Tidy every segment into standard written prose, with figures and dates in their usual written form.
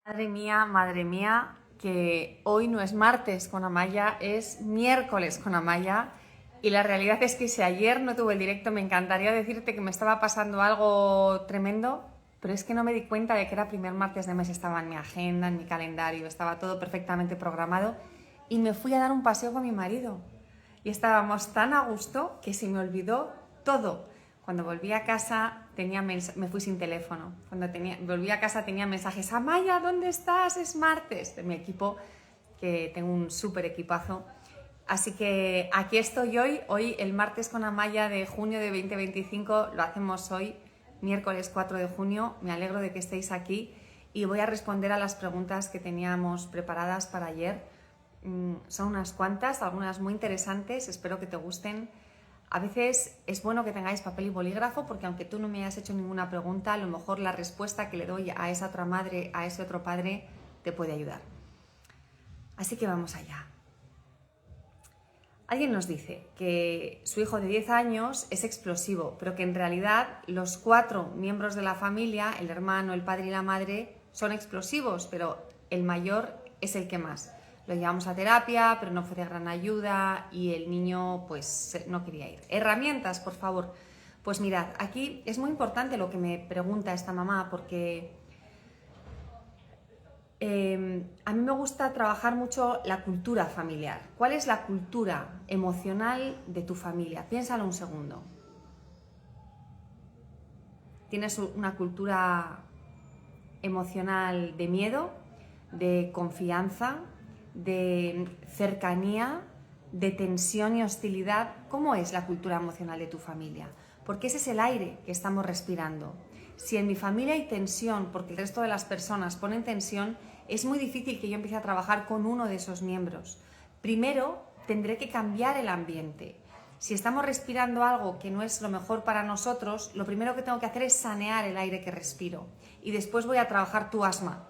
Madre mía, que hoy no es martes con Amaya, es miércoles con Amaya. Y la realidad es que si ayer no tuve el directo, me encantaría decirte que me estaba pasando algo tremendo, pero es que no me di cuenta de que era primer martes de mes, estaba en mi agenda, en mi calendario, estaba todo perfectamente programado y me fui a dar un paseo con mi marido. Y estábamos tan a gusto que se me olvidó todo. Cuando volví a casa me fui sin teléfono. Volví a casa tenía mensajes: Amaya, ¿dónde estás? Es martes. De mi equipo, que tengo un súper equipazo. Así que aquí estoy hoy el martes con Amaya de junio de 2025, lo hacemos hoy, miércoles 4 de junio. Me alegro de que estéis aquí y voy a responder a las preguntas que teníamos preparadas para ayer. Son unas cuantas, algunas muy interesantes, espero que te gusten. A veces es bueno que tengáis papel y bolígrafo porque aunque tú no me hayas hecho ninguna pregunta, a lo mejor la respuesta que le doy a esa otra madre, a ese otro padre, te puede ayudar. Así que vamos allá. Alguien nos dice que su hijo de 10 años es explosivo, pero que en realidad los 4 miembros de la familia, el hermano, el padre y la madre, son explosivos, pero el mayor es el que más. Lo llevamos a terapia, pero no fue de gran ayuda y el niño pues no quería ir. Herramientas, por favor. Pues mirad, aquí es muy importante lo que me pregunta esta mamá porque a mí me gusta trabajar mucho la cultura familiar. ¿Cuál es la cultura emocional de tu familia? Piénsalo un segundo. ¿Tienes una cultura emocional de miedo, de confianza, de cercanía, de tensión y hostilidad? ¿Cómo es la cultura emocional de tu familia? Porque ese es el aire que estamos respirando. Si en mi familia hay tensión porque el resto de las personas ponen tensión, es muy difícil que yo empiece a trabajar con uno de esos miembros. Primero tendré que cambiar el ambiente. Si estamos respirando algo que no es lo mejor para nosotros, lo primero que tengo que hacer es sanear el aire que respiro. Y después voy a trabajar tu asma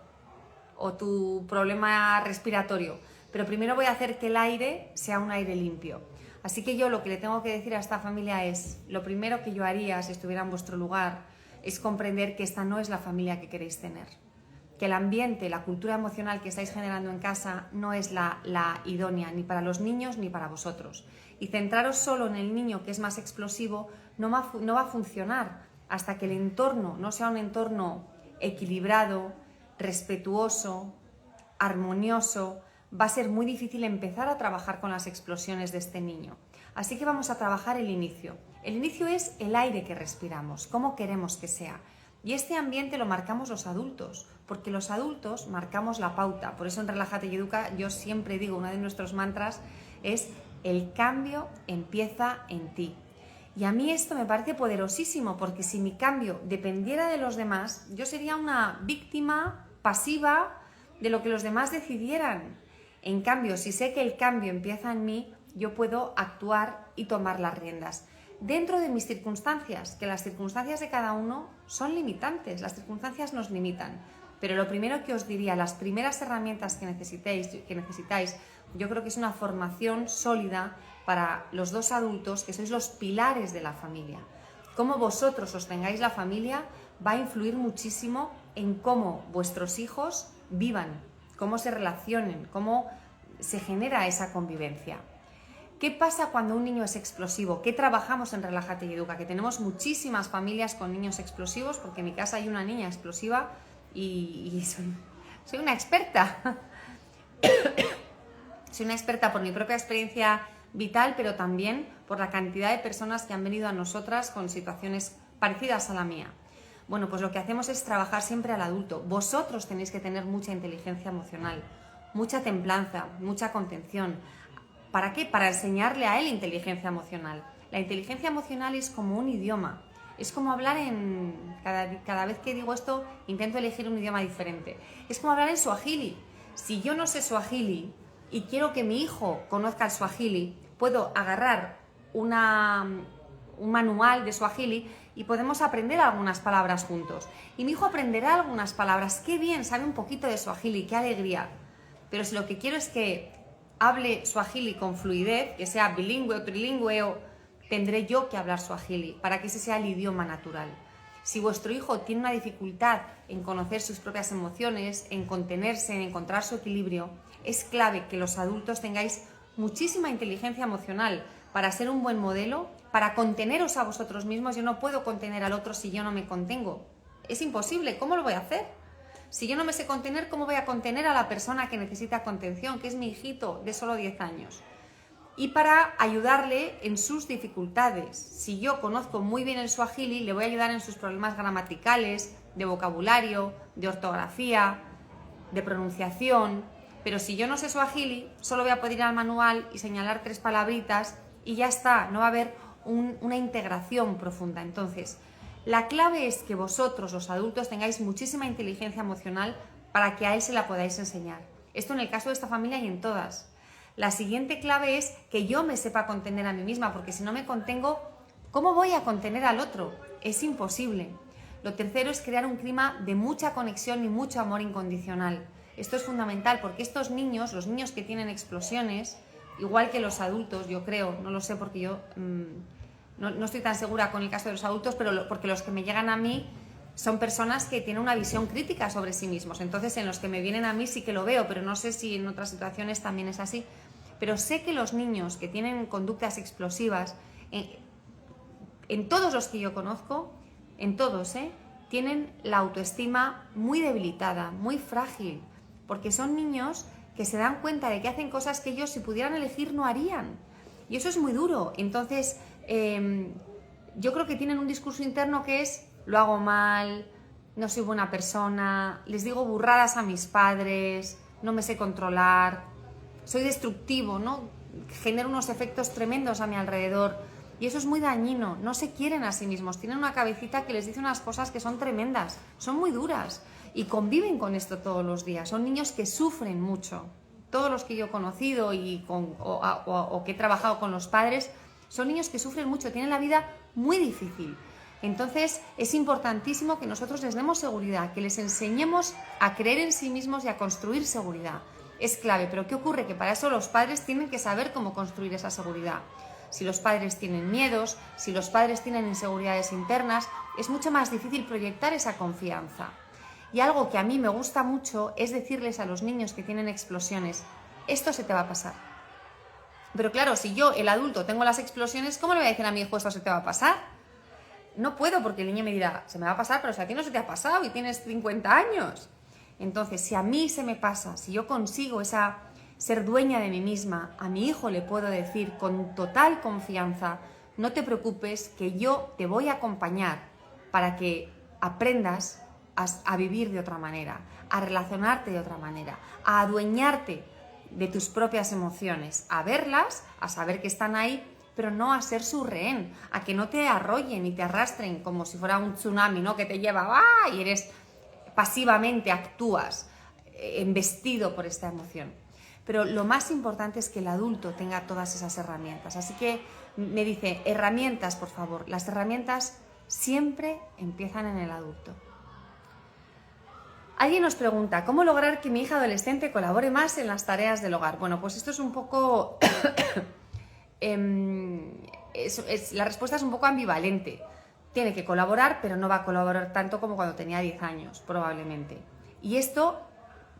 o tu problema respiratorio. Pero primero voy a hacer que el aire sea un aire limpio. Así que yo lo que le tengo que decir a esta familia es, lo primero que yo haría si estuviera en vuestro lugar es comprender que esta no es la familia que queréis tener. Que el ambiente, la cultura emocional que estáis generando en casa no es la idónea ni para los niños ni para vosotros. Y centraros solo en el niño que es más explosivo no va a funcionar hasta que el entorno no sea un entorno equilibrado, respetuoso, armonioso. Va a ser muy difícil empezar a trabajar con las explosiones de este niño. Así que vamos a trabajar el inicio. El inicio es el aire que respiramos, cómo queremos que sea. Y este ambiente lo marcamos los adultos, porque los adultos marcamos la pauta. Por eso en Relájate y Educa yo siempre digo, uno de nuestros mantras es: el cambio empieza en ti. Y a mí esto me parece poderosísimo, porque si mi cambio dependiera de los demás, yo sería una víctima pasiva de lo que los demás decidieran. En cambio, si sé que el cambio empieza en mí, yo puedo actuar y tomar las riendas dentro de mis circunstancias, que las circunstancias de cada uno son limitantes, las circunstancias nos limitan. Pero lo primero que os diría, las primeras herramientas que necesitáis, yo creo que es una formación sólida para los dos adultos, que sois los pilares de la familia. Cómo vosotros sostengáis la familia va a influir muchísimo en cómo vuestros hijos vivan, cómo se relacionen, cómo se genera esa convivencia. ¿Qué pasa cuando un niño es explosivo? ¿Qué trabajamos en Relájate y Educa? Que tenemos muchísimas familias con niños explosivos, porque en mi casa hay una niña explosiva y soy una experta. Soy una experta por mi propia experiencia vital, pero también por la cantidad de personas que han venido a nosotras con situaciones parecidas a la mía. Bueno, pues lo que hacemos es trabajar siempre al adulto. Vosotros tenéis que tener mucha inteligencia emocional, mucha templanza, mucha contención. ¿Para qué? Para enseñarle a él inteligencia emocional. La inteligencia emocional es como un idioma. Es como hablar en... Cada vez que digo esto, intento elegir un idioma diferente. Es como hablar en suajili. Si yo no sé suajili y quiero que mi hijo conozca el suajili, puedo agarrar un manual de suajili y podemos aprender algunas palabras juntos. Y mi hijo aprenderá algunas palabras. ¡Qué bien! Sabe un poquito de suajili, ¡qué alegría! Pero si lo que quiero es que hable suajili con fluidez, que sea bilingüe o trilingüe, tendré yo que hablar suajili para que ese sea el idioma natural. Si vuestro hijo tiene una dificultad en conocer sus propias emociones, en contenerse, en encontrar su equilibrio, es clave que los adultos tengáis muchísima inteligencia emocional para ser un buen modelo, para conteneros a vosotros mismos. Yo no puedo contener al otro si yo no me contengo. Es imposible, ¿cómo lo voy a hacer? Si yo no me sé contener, ¿cómo voy a contener a la persona que necesita contención, que es mi hijito de solo 10 años? Y para ayudarle en sus dificultades. Si yo conozco muy bien el suajili, le voy a ayudar en sus problemas gramaticales, de vocabulario, de ortografía, de pronunciación. Pero si yo no sé suajili, solo voy a poder ir al manual y señalar 3 palabritas y ya está, no va a haber una integración profunda. Entonces, la clave es que vosotros, los adultos, tengáis muchísima inteligencia emocional para que a él se la podáis enseñar. Esto en el caso de esta familia y en todas. La siguiente clave es que yo me sepa contener a mí misma, porque si no me contengo, ¿cómo voy a contener al otro? Es imposible. Lo tercero es crear un clima de mucha conexión y mucho amor incondicional. Esto es fundamental porque estos niños, los niños que tienen explosiones, igual que los adultos, yo creo, no lo sé porque yo no estoy tan segura con el caso de los adultos, pero porque los que me llegan a mí son personas que tienen una visión crítica sobre sí mismos. Entonces, en los que me vienen a mí sí que lo veo, pero no sé si en otras situaciones también es así. Pero sé que los niños que tienen conductas explosivas, en todos los que yo conozco, en todos, tienen la autoestima muy debilitada, muy frágil, porque son niños que se dan cuenta de que hacen cosas que ellos, si pudieran elegir, no harían. Y eso es muy duro. Entonces, yo creo que tienen un discurso interno que es: lo hago mal, no soy buena persona, les digo burradas a mis padres, no me sé controlar, soy destructivo, ¿no? Genero unos efectos tremendos a mi alrededor y eso es muy dañino. No se quieren a sí mismos, tienen una cabecita que les dice unas cosas que son tremendas, son muy duras y conviven con esto todos los días. Son niños que sufren mucho. Todos los que yo he conocido o que he trabajado con los padres son niños que sufren mucho, tienen la vida muy difícil. Entonces es importantísimo que nosotros les demos seguridad, que les enseñemos a creer en sí mismos y a construir seguridad. Es clave, pero ¿qué ocurre? Que para eso los padres tienen que saber cómo construir esa seguridad. Si los padres tienen miedos, si los padres tienen inseguridades internas, es mucho más difícil proyectar esa confianza. Y algo que a mí me gusta mucho es decirles a los niños que tienen explosiones: esto se te va a pasar. Pero claro, si yo, el adulto, tengo las explosiones, ¿cómo le voy a decir a mi hijo esto se te va a pasar? No puedo, porque el niño me dirá: se me va a pasar, pero si a ti no se te ha pasado y tienes 50 años. Entonces, si a mí se me pasa, si yo consigo ser dueña de mí misma, a mi hijo le puedo decir con total confianza: no te preocupes, que yo te voy a acompañar para que aprendas a vivir de otra manera, a relacionarte de otra manera, a adueñarte de tus propias emociones, a verlas, a saber que están ahí, pero no a ser su rehén, a que no te arrollen y te arrastren como si fuera un tsunami, ¿no? Que te lleva y eres pasivamente actúas embestido por esta emoción. Pero lo más importante es que el adulto tenga todas esas herramientas. Así que me dice: herramientas, por favor. Las herramientas siempre empiezan en el adulto. Alguien nos pregunta: ¿cómo lograr que mi hija adolescente colabore más en las tareas del hogar? Bueno, pues esto es un poco... la respuesta es un poco ambivalente. Tiene que colaborar, pero no va a colaborar tanto como cuando tenía 10 años, probablemente. Y esto,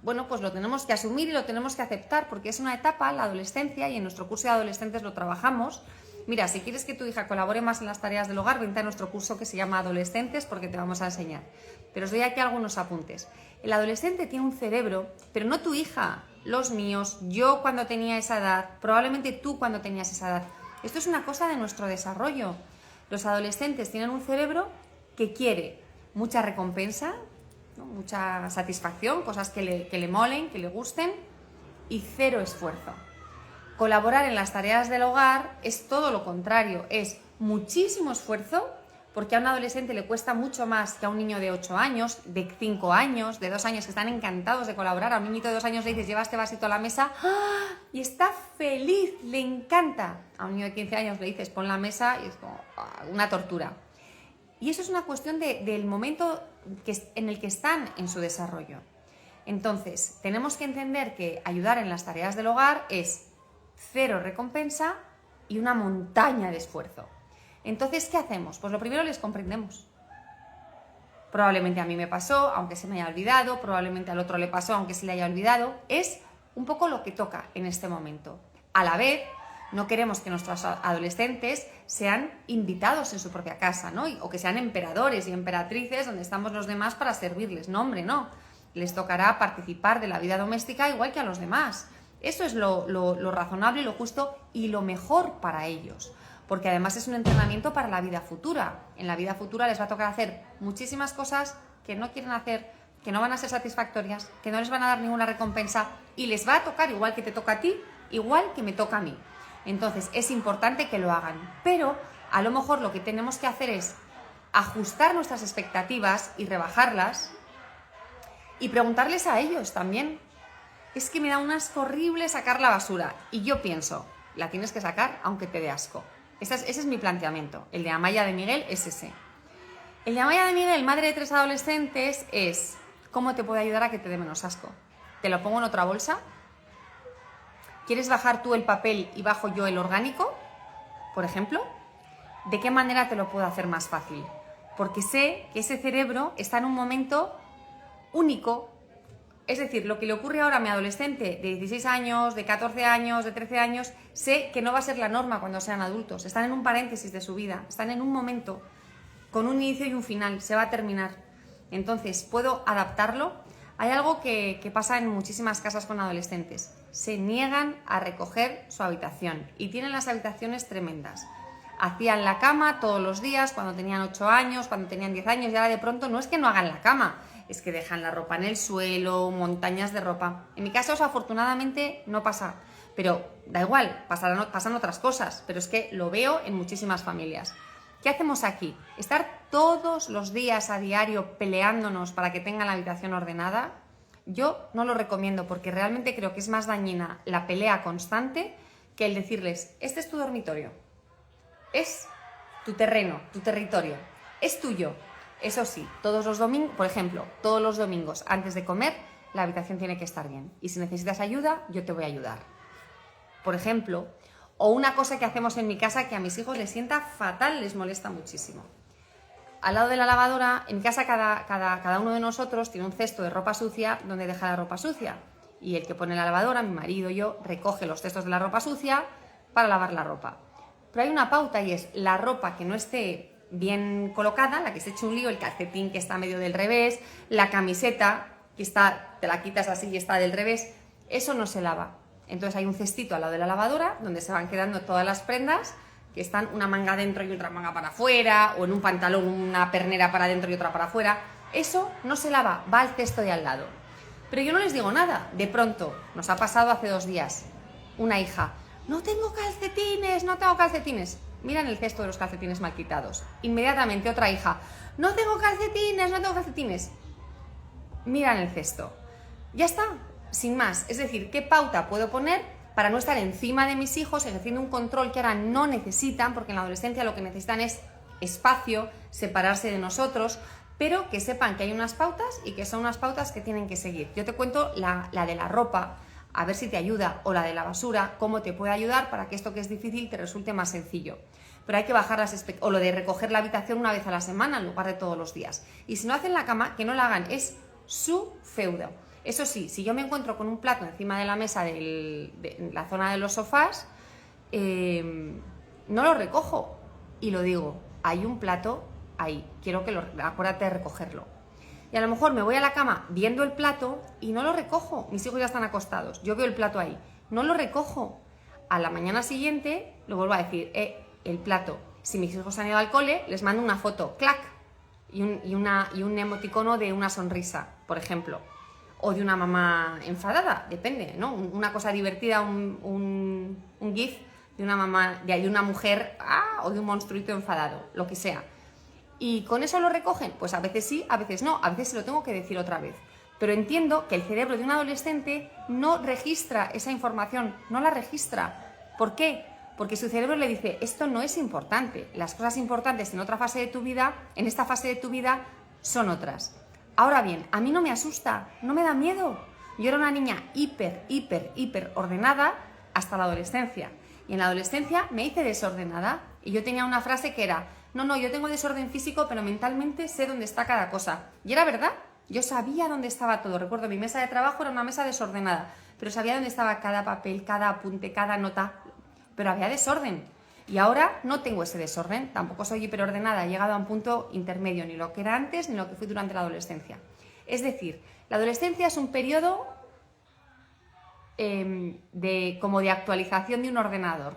bueno, pues lo tenemos que asumir y lo tenemos que aceptar, porque es una etapa, la adolescencia, y en nuestro curso de adolescentes lo trabajamos. Mira, si quieres que tu hija colabore más en las tareas del hogar, vente a nuestro curso que se llama Adolescentes, porque te vamos a enseñar. Pero os doy aquí algunos apuntes. El adolescente tiene un cerebro, pero no tu hija, los míos, yo cuando tenía esa edad, probablemente tú cuando tenías esa edad. Esto es una cosa de nuestro desarrollo. Los adolescentes tienen un cerebro que quiere mucha recompensa, ¿no? Mucha satisfacción, cosas que le molen, que le gusten, y cero esfuerzo. Colaborar en las tareas del hogar es todo lo contrario, es muchísimo esfuerzo, porque a un adolescente le cuesta mucho más que a un niño de 8 años, de 5 años, de 2 años, que están encantados de colaborar. A un niñito de 2 años le dices: lleva este vasito a la mesa, y está feliz, le encanta. A un niño de 15 años le dices: pon la mesa, y es como una tortura. Y eso es una cuestión del momento en el que están en su desarrollo. Entonces, tenemos que entender que ayudar en las tareas del hogar es cero recompensa y una montaña de esfuerzo. Entonces, ¿qué hacemos? Pues lo primero, les comprendemos. Probablemente a mí me pasó, aunque se me haya olvidado, probablemente al otro le pasó, aunque se le haya olvidado. Es un poco lo que toca en este momento. A la vez, no queremos que nuestros adolescentes sean invitados en su propia casa, ¿no? O que sean emperadores y emperatrices donde estamos los demás para servirles. No, hombre, no. Les tocará participar de la vida doméstica igual que a los demás. Eso es lo razonable y lo justo y lo mejor para ellos. Porque además es un entrenamiento para la vida futura. En la vida futura les va a tocar hacer muchísimas cosas que no quieren hacer, que no van a ser satisfactorias, que no les van a dar ninguna recompensa y les va a tocar igual que te toca a ti, igual que me toca a mí. Entonces es importante que lo hagan, pero a lo mejor lo que tenemos que hacer es ajustar nuestras expectativas y rebajarlas y preguntarles a ellos también. Es que me da un asco horrible sacar la basura y yo pienso, la tienes que sacar aunque te dé asco. Ese es mi planteamiento. El de Amaya de Miguel es ese. El de Amaya de Miguel, madre de 3 adolescentes, es ¿cómo te puedo ayudar a que te dé menos asco? ¿Te lo pongo en otra bolsa? ¿Quieres bajar tú el papel y bajo yo el orgánico? Por ejemplo. ¿De qué manera te lo puedo hacer más fácil? Porque sé que ese cerebro está en un momento único. Es decir, lo que le ocurre ahora a mi adolescente de 16 años, de 14 años, de 13 años, sé que no va a ser la norma cuando sean adultos. Están en un paréntesis de su vida, están en un momento, con un inicio y un final, se va a terminar. Entonces, ¿puedo adaptarlo? Hay algo que pasa en muchísimas casas con adolescentes. Se niegan a recoger su habitación y tienen las habitaciones tremendas. Hacían la cama todos los días cuando tenían 8 años, cuando tenían 10 años y ahora de pronto no es que no hagan la cama, es que dejan la ropa en el suelo, montañas de ropa. En mi caso, afortunadamente, no pasa, pero da igual, pasan otras cosas, pero es que lo veo en muchísimas familias. ¿Qué hacemos aquí? ¿Estar todos los días a diario peleándonos para que tengan la habitación ordenada? Yo no lo recomiendo porque realmente creo que es más dañina la pelea constante que el decirles, este es tu dormitorio, es tu terreno, tu territorio, es tuyo. Eso sí, todos los domingos, por ejemplo, todos los domingos antes de comer, la habitación tiene que estar bien. Y si necesitas ayuda, yo te voy a ayudar. Por ejemplo, o una cosa que hacemos en mi casa que a mis hijos les sienta fatal, les molesta muchísimo. Al lado de la lavadora, en mi casa cada uno de nosotros tiene un cesto de ropa sucia donde deja la ropa sucia. Y el que pone la lavadora, mi marido y yo, recoge los cestos de la ropa sucia para lavar la ropa. Pero hay una pauta y es la ropa que no esté bien colocada, la que se eche un lío, el calcetín que está medio del revés, la camiseta que está, te la quitas así y está del revés, eso no se lava. Entonces hay un cestito al lado de la lavadora donde se van quedando todas las prendas que están una manga dentro y otra manga para afuera, o en un pantalón una pernera para adentro y otra para afuera. Eso no se lava, va al cesto de al lado. Pero yo no les digo nada. De pronto, nos ha pasado hace 2 días, una hija, no tengo calcetines. Miran el cesto de los calcetines mal quitados. Inmediatamente otra hija, no tengo calcetines. Miran el cesto. Ya está, sin más. Es decir, ¿qué pauta puedo poner para no estar encima de mis hijos ejerciendo un control que ahora no necesitan? Porque en la adolescencia lo que necesitan es espacio, separarse de nosotros, pero que sepan que hay unas pautas y que son unas pautas que tienen que seguir. Yo te cuento la de la ropa, a ver si te ayuda, o la de la basura, cómo te puede ayudar para que esto que es difícil te resulte más sencillo. Pero hay que bajar las expectativas, o lo de recoger la habitación una vez a la semana en lugar de todos los días. Y si no hacen la cama, que no la hagan, es su feudo. Eso sí, si yo me encuentro con un plato encima de la mesa de la zona de los sofás, no lo recojo y lo digo, hay un plato ahí, quiero que acuérdate de recogerlo. Y a lo mejor me voy a la cama viendo el plato y no lo recojo. Mis hijos ya están acostados, yo veo el plato ahí, no lo recojo. A la mañana siguiente lo vuelvo a decir, el plato. Si mis hijos han ido al cole, les mando una foto, clac, y un emoticono de una sonrisa, por ejemplo. O de una mamá enfadada, depende, ¿no? Una cosa divertida, un gif de una mamá, de una mujer, o de un monstruito enfadado, lo que sea. ¿Y con eso lo recogen? Pues a veces sí, a veces no, a veces se lo tengo que decir otra vez. Pero entiendo que el cerebro de un adolescente no registra esa información, no la registra. ¿Por qué? Porque su cerebro le dice, esto no es importante, las cosas importantes en otra fase de tu vida, en esta fase de tu vida, son otras. Ahora bien, a mí no me asusta, no me da miedo. Yo era una niña hiper ordenada hasta la adolescencia. Y en la adolescencia me hice desordenada y yo tenía una frase que era, no, yo tengo desorden físico, pero mentalmente sé dónde está cada cosa. Y era verdad, yo sabía dónde estaba todo. Recuerdo, mi mesa de trabajo era una mesa desordenada, pero sabía dónde estaba cada papel, cada apunte, cada nota, pero había desorden. Y ahora no tengo ese desorden, tampoco soy hiperordenada, he llegado a un punto intermedio, ni lo que era antes, ni lo que fui durante la adolescencia. Es decir, la adolescencia es un periodo como de actualización de un ordenador.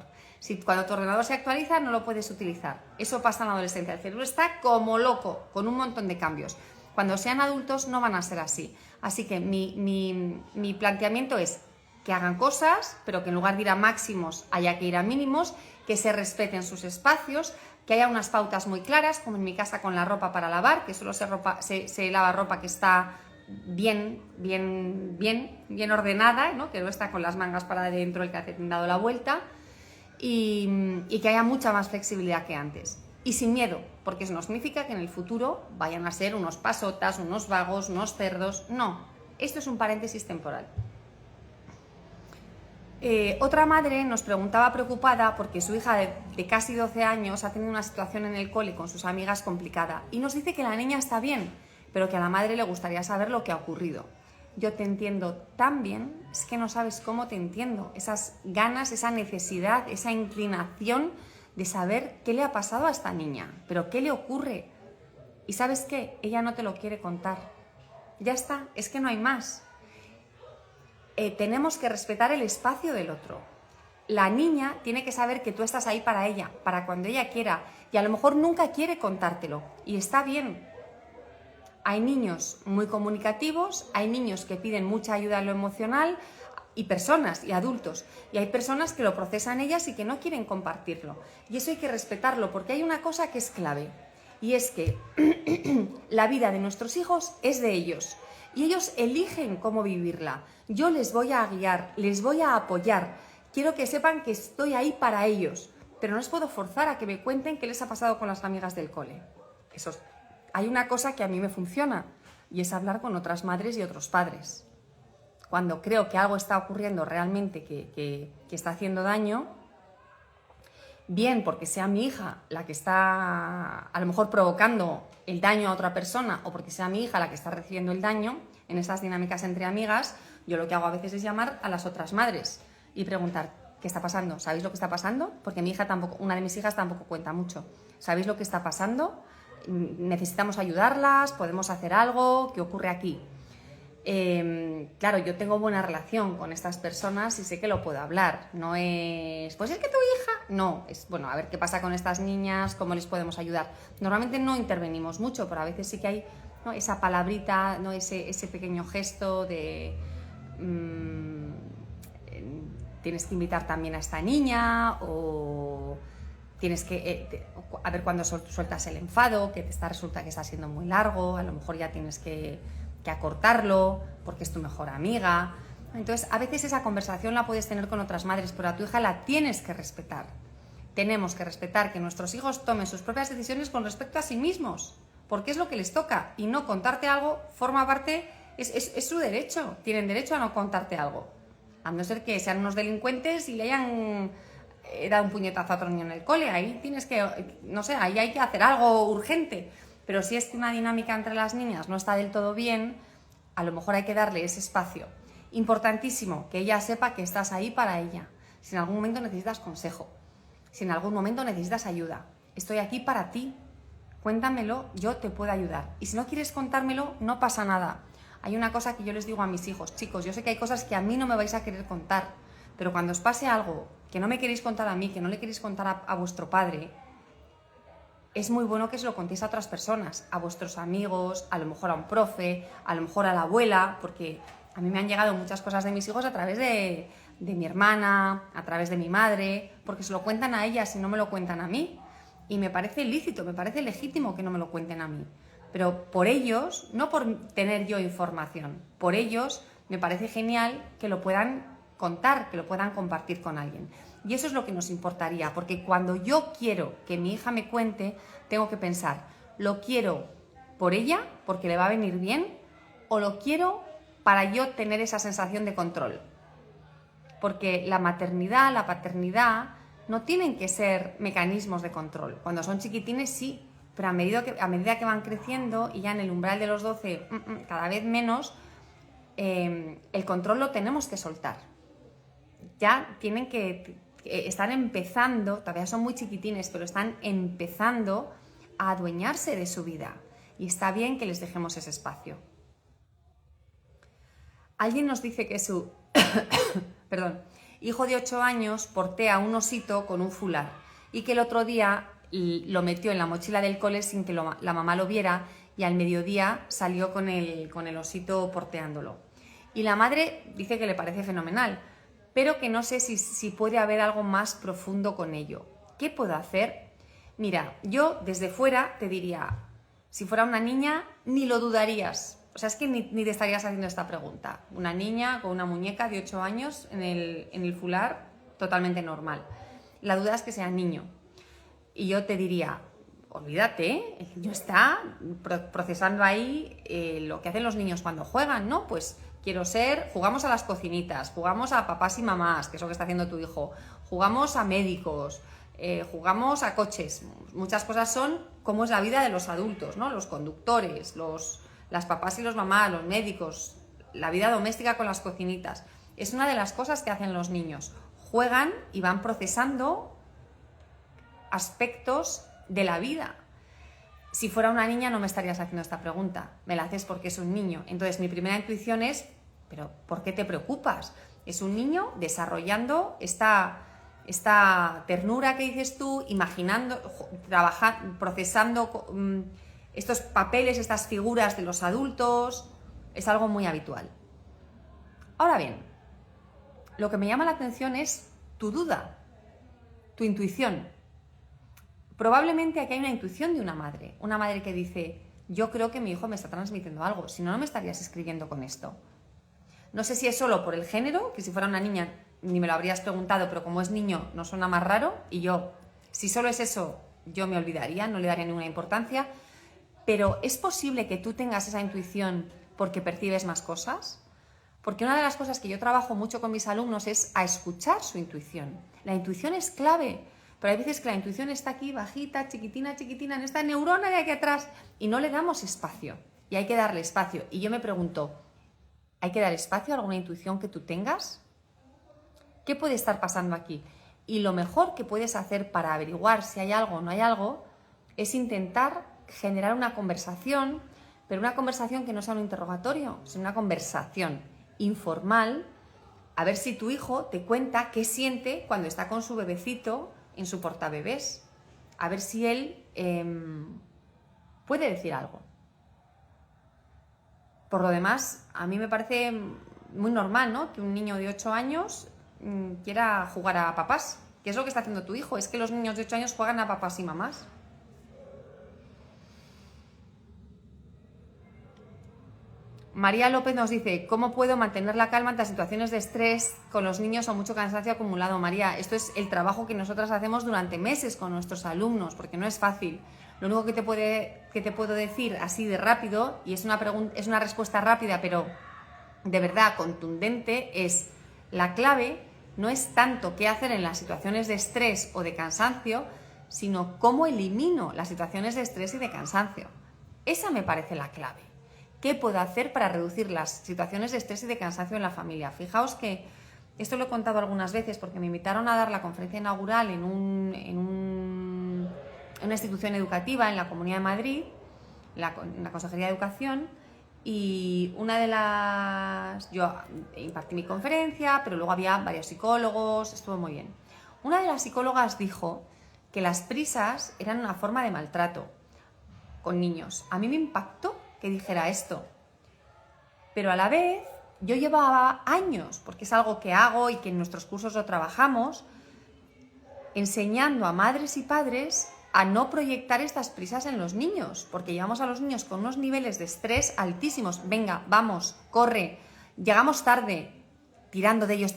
Cuando tu ordenador se actualiza no lo puedes utilizar. Eso pasa en la adolescencia. El cerebro está como loco, con un montón de cambios. Cuando sean adultos no van a ser así. Así que mi planteamiento es que hagan cosas, pero que en lugar de ir a máximos haya que ir a mínimos, que se respeten sus espacios, que haya unas pautas muy claras, como en mi casa con la ropa para lavar, que solo se lava ropa que está bien ordenada, ¿no? Que no está con las mangas para adentro, el calcetín dado la vuelta, y que haya mucha más flexibilidad que antes. Y sin miedo, porque eso no significa que en el futuro vayan a ser unos pasotas, unos vagos, unos cerdos. No, esto es un paréntesis temporal. Otra madre nos preguntaba preocupada porque su hija de casi 12 años ha tenido una situación en el cole con sus amigas complicada y nos dice que la niña está bien, pero que a la madre le gustaría saber lo que ha ocurrido. Yo te entiendo tan bien, es que no sabes cómo te entiendo, esas ganas, esa necesidad, esa inclinación de saber qué le ha pasado a esta niña, pero qué le ocurre. Y ¿sabes qué? Ella no te lo quiere contar. Ya está, es que no hay más. Tenemos que respetar el espacio del otro. La niña tiene que saber que tú estás ahí para ella, para cuando ella quiera, y a lo mejor nunca quiere contártelo, y está bien. Hay niños muy comunicativos, hay niños que piden mucha ayuda en lo emocional, y personas, y adultos, y hay personas que lo procesan ellas y que no quieren compartirlo. Y eso hay que respetarlo, porque hay una cosa que es clave, y es que la vida de nuestros hijos es de ellos, y ellos eligen cómo vivirla. Yo les voy a guiar, les voy a apoyar, quiero que sepan que estoy ahí para ellos, pero no les puedo forzar a que me cuenten qué les ha pasado con las amigas del cole. Hay una cosa que a mí me funciona, y es hablar con otras madres y otros padres. Cuando creo que algo está ocurriendo realmente que está haciendo daño, bien porque sea mi hija la que está a lo mejor provocando el daño a otra persona, o porque sea mi hija la que está recibiendo el daño en esas dinámicas entre amigas, yo lo que hago a veces es llamar a las otras madres y preguntar, ¿qué está pasando? ¿Sabéis lo que está pasando? Porque una de mis hijas tampoco cuenta mucho. ¿Sabéis lo que está pasando? ¿Necesitamos ayudarlas? ¿Podemos hacer algo? ¿Qué ocurre aquí? Claro, yo tengo buena relación con estas personas y sé que lo puedo hablar. No es, pues es que tu hija... No, es, bueno, a ver qué pasa con estas niñas, cómo les podemos ayudar. Normalmente no intervenimos mucho, pero a veces sí que hay, ¿no?, esa palabrita, ¿no?, ese pequeño gesto de... tienes que invitar también a esta niña, o tienes que a ver cuándo sueltas el enfado, que resulta que está siendo muy largo, a lo mejor ya tienes que acortarlo porque es tu mejor amiga. Entonces, a veces esa conversación la puedes tener con otras madres, pero a tu hija la tienes que respetar. Tenemos que respetar que nuestros hijos tomen sus propias decisiones con respecto a sí mismos, porque es lo que les toca, y no contarte algo forma parte, es su derecho, tienen derecho a no contarte algo, a no ser que sean unos delincuentes y le hayan dado un puñetazo a otro niño en el cole. Ahí tienes que, no sé, ahí hay que hacer algo urgente. Pero si es que una dinámica entre las niñas no está del todo bien, a lo mejor hay que darle ese espacio. Importantísimo, que ella sepa que estás ahí para ella. Si en algún momento necesitas consejo, si en algún momento necesitas ayuda, estoy aquí para ti. Cuéntamelo, yo te puedo ayudar. Y si no quieres contármelo, no pasa nada. Hay una cosa que yo les digo a mis hijos: chicos, yo sé que hay cosas que a mí no me vais a querer contar, pero cuando os pase algo que no me queréis contar a mí, que no le queréis contar a vuestro padre, es muy bueno que se lo contéis a otras personas, a vuestros amigos, a lo mejor a un profe, a lo mejor a la abuela, porque a mí me han llegado muchas cosas de mis hijos a través de mi hermana, a través de mi madre, porque se lo cuentan a ellas y no me lo cuentan a mí. Y me parece lícito, me parece legítimo que no me lo cuenten a mí. Pero por ellos, no por tener yo información, por ellos me parece genial que lo puedan contar, que lo puedan compartir con alguien. Y eso es lo que nos importaría, porque cuando yo quiero que mi hija me cuente, tengo que pensar, ¿lo quiero por ella, porque le va a venir bien, o lo quiero para yo tener esa sensación de control? Porque la maternidad, la paternidad, no tienen que ser mecanismos de control. Cuando son chiquitines sí, pero a medida que van creciendo y ya en el umbral de los 12 cada vez menos, el control lo tenemos que soltar. Ya tienen que están empezando, todavía son muy chiquitines, pero están empezando a adueñarse de su vida. Y está bien que les dejemos ese espacio. Alguien nos dice que su hijo de 8 años portea un osito con un fular y que el otro día lo metió en la mochila del cole sin que la mamá lo viera y al mediodía salió con el osito porteándolo. Y la madre dice que le parece fenomenal, pero que no sé si puede haber algo más profundo con ello. ¿Qué puedo hacer? Mira, yo desde fuera te diría, si fuera una niña, ni lo dudarías. O sea, es que ni te estarías haciendo esta pregunta. Una niña con una muñeca de 8 años en el fular, totalmente normal. La duda es que sea niño. Y yo te diría, olvídate, el niño está procesando ahí lo que hacen los niños cuando juegan, ¿no? Pues jugamos a las cocinitas, jugamos a papás y mamás, que es lo que está haciendo tu hijo, jugamos a médicos, jugamos a coches. Muchas cosas son cómo es la vida de los adultos, ¿no? Los conductores, las papás y los mamás, los médicos, la vida doméstica con las cocinitas. Es una de las cosas que hacen los niños. Juegan y van procesando aspectos de la vida. Si fuera una niña no me estarías haciendo esta pregunta, me la haces porque es un niño. Entonces mi primera intuición es, ¿pero por qué te preocupas? Es un niño desarrollando esta ternura que dices tú, imaginando, trabajando, procesando estos papeles, estas figuras de los adultos. Es algo muy habitual. Ahora bien, lo que me llama la atención es tu duda, tu intuición. Probablemente aquí hay una intuición de una madre que dice, yo creo que mi hijo me está transmitiendo algo, si no, no me estarías escribiendo con esto. No sé si es solo por el género, que si fuera una niña ni me lo habrías preguntado, pero como es niño no suena más raro, y yo, si solo es eso, yo me olvidaría, no le daría ninguna importancia, pero ¿es posible que tú tengas esa intuición porque percibes más cosas? Porque una de las cosas que yo trabajo mucho con mis alumnos es a escuchar su intuición. La intuición es clave. Pero hay veces que la intuición está aquí, bajita, chiquitina, en esta neurona de aquí atrás, y no le damos espacio. Y hay que darle espacio. Y yo me pregunto, ¿hay que dar espacio a alguna intuición que tú tengas? ¿Qué puede estar pasando aquí? Y lo mejor que puedes hacer para averiguar si hay algo o no hay algo es intentar generar una conversación, pero una conversación que no sea un interrogatorio, sino una conversación informal, a ver si tu hijo te cuenta qué siente cuando está con su bebecito en su portabebés, a ver si él puede decir algo. Por lo demás, a mí me parece muy normal, ¿no?, que un niño de 8 años quiera jugar a papás. ¿Qué es lo que está haciendo tu hijo? Es que los niños de 8 años juegan a papás y mamás. María López nos dice, ¿cómo puedo mantener la calma ante situaciones de estrés con los niños o mucho cansancio acumulado? María, esto es el trabajo que nosotras hacemos durante meses con nuestros alumnos, porque no es fácil. Lo único que te puedo decir así de rápido, y es una respuesta rápida, pero de verdad contundente, es la clave no es tanto qué hacer en las situaciones de estrés o de cansancio, sino cómo elimino las situaciones de estrés y de cansancio. Esa me parece la clave. ¿Qué puedo hacer para reducir las situaciones de estrés y de cansancio en la familia? Fijaos que esto lo he contado algunas veces porque me invitaron a dar la conferencia inaugural en una institución educativa en la Comunidad de Madrid, en la Consejería de Educación, y yo impartí mi conferencia, pero luego había varios psicólogos, estuvo muy bien. Una de las psicólogas dijo que las prisas eran una forma de maltrato con niños. A mí me impactó que dijera esto, pero a la vez yo llevaba años, porque es algo que hago y que en nuestros cursos lo trabajamos, enseñando a madres y padres a no proyectar estas prisas en los niños, porque llevamos a los niños con unos niveles de estrés altísimos. Venga, vamos, corre, llegamos tarde, tirando de ellos.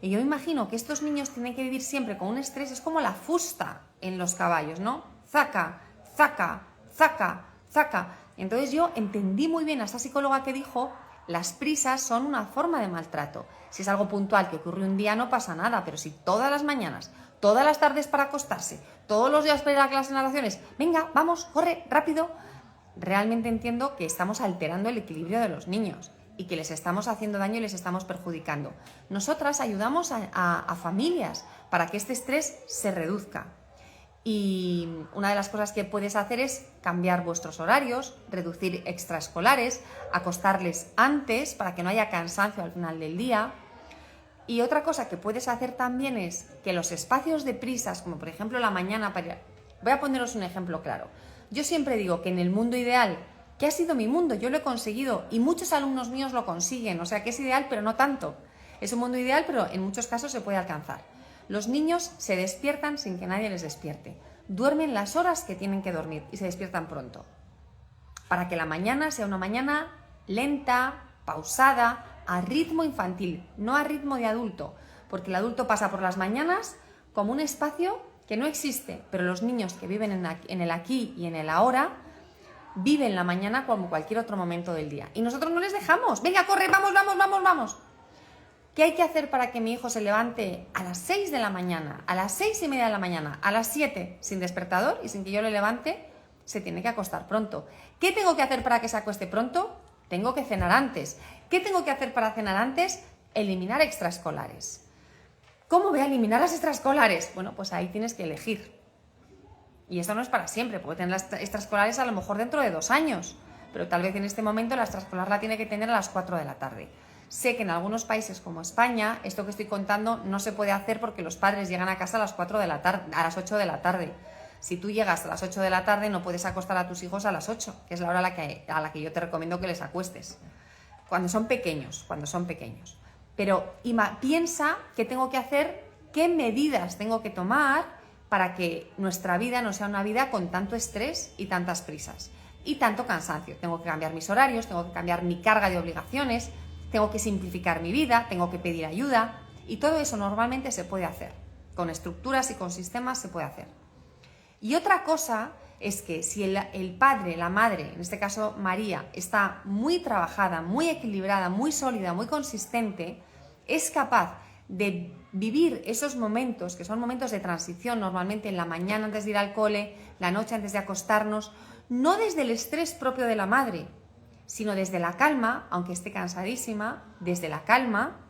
Y yo me imagino que estos niños tienen que vivir siempre con un estrés, es como la fusta en los caballos, ¿no? Zaca, zaca, zaca, zaca. Entonces yo entendí muy bien a esta psicóloga que dijo Las prisas son una forma de maltrato. Si es algo puntual que ocurre un día no pasa nada, pero si todas las mañanas, todas las tardes para acostarse, todos los días para ir a clase de nataciones, venga, vamos, corre, rápido, realmente entiendo que estamos alterando el equilibrio de los niños y que les estamos haciendo daño y les estamos perjudicando. Nosotras ayudamos a familias para que este estrés se reduzca. Y una de las cosas que puedes hacer es cambiar vuestros horarios, reducir extraescolares, acostarles antes para que no haya cansancio al final del día. Y otra cosa que puedes hacer también es que los espacios de prisas, como por ejemplo la mañana, voy a poneros un ejemplo claro. Yo siempre digo que en el mundo ideal, que ha sido mi mundo, yo lo he conseguido y muchos alumnos míos lo consiguen, o sea que es ideal pero no tanto. Es un mundo ideal pero en muchos casos se puede alcanzar. Los niños se despiertan sin que nadie les despierte. Duermen las horas que tienen que dormir y se despiertan pronto. Para que la mañana sea una mañana lenta, pausada, a ritmo infantil, no a ritmo de adulto. Porque el adulto pasa por las mañanas como un espacio que no existe, pero los niños que viven en el aquí y en el ahora viven la mañana como cualquier otro momento del día. Y nosotros no les dejamos. Venga, corre, vamos, vamos, vamos, vamos. ¿Qué hay que hacer para que mi hijo se levante a las 6 de la mañana, a las 6:30 de la mañana, a las 7 sin despertador y sin que yo le levante? Se tiene que acostar pronto. ¿Qué tengo que hacer para que se acueste pronto? Tengo que cenar antes. ¿Qué tengo que hacer para cenar antes? Eliminar extraescolares. ¿Cómo voy a eliminar las extraescolares? Bueno, pues ahí tienes que elegir. Y esto no es para siempre, porque tener las extraescolares a lo mejor dentro de 2 años, pero tal vez en este momento la extraescolar la tiene que tener a las 4 de la tarde. Sé que en algunos países como España, esto que estoy contando no se puede hacer porque los padres llegan a casa a las 4 de la tarde, a las 8 de la tarde. Si tú llegas a las 8 de la tarde no puedes acostar a tus hijos a las 8, que es la hora a la que yo te recomiendo que les acuestes. Cuando son pequeños. Pero piensa qué tengo que hacer, qué medidas tengo que tomar para que nuestra vida no sea una vida con tanto estrés y tantas prisas y tanto cansancio. Tengo que cambiar mis horarios, tengo que cambiar mi carga de obligaciones, tengo que simplificar mi vida, tengo que pedir ayuda y todo eso normalmente se puede hacer. Con estructuras y con sistemas se puede hacer. Y otra cosa es que si el padre, la madre, en este caso María, está muy trabajada, muy equilibrada, muy sólida, muy consistente, es capaz de vivir esos momentos, que son momentos de transición, normalmente en la mañana antes de ir al cole, la noche antes de acostarnos, no desde el estrés propio de la madre, sino desde la calma, aunque esté cansadísima, desde la calma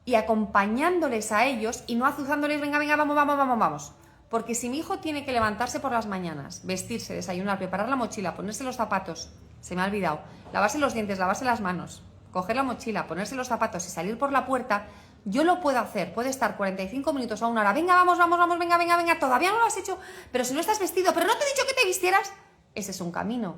y acompañándoles a ellos y no azuzándoles, venga, venga, vamos, vamos, vamos, vamos. Porque si mi hijo tiene que levantarse por las mañanas, vestirse, desayunar, preparar la mochila, ponerse los zapatos, se me ha olvidado, lavarse los dientes, lavarse las manos, coger la mochila, ponerse los zapatos y salir por la puerta, yo lo puedo hacer, puede estar 45 minutos a una hora, venga, vamos, vamos, vamos, venga, venga, venga, todavía no lo has hecho, pero si no estás vestido, pero no te he dicho que te vistieras, ese es un camino.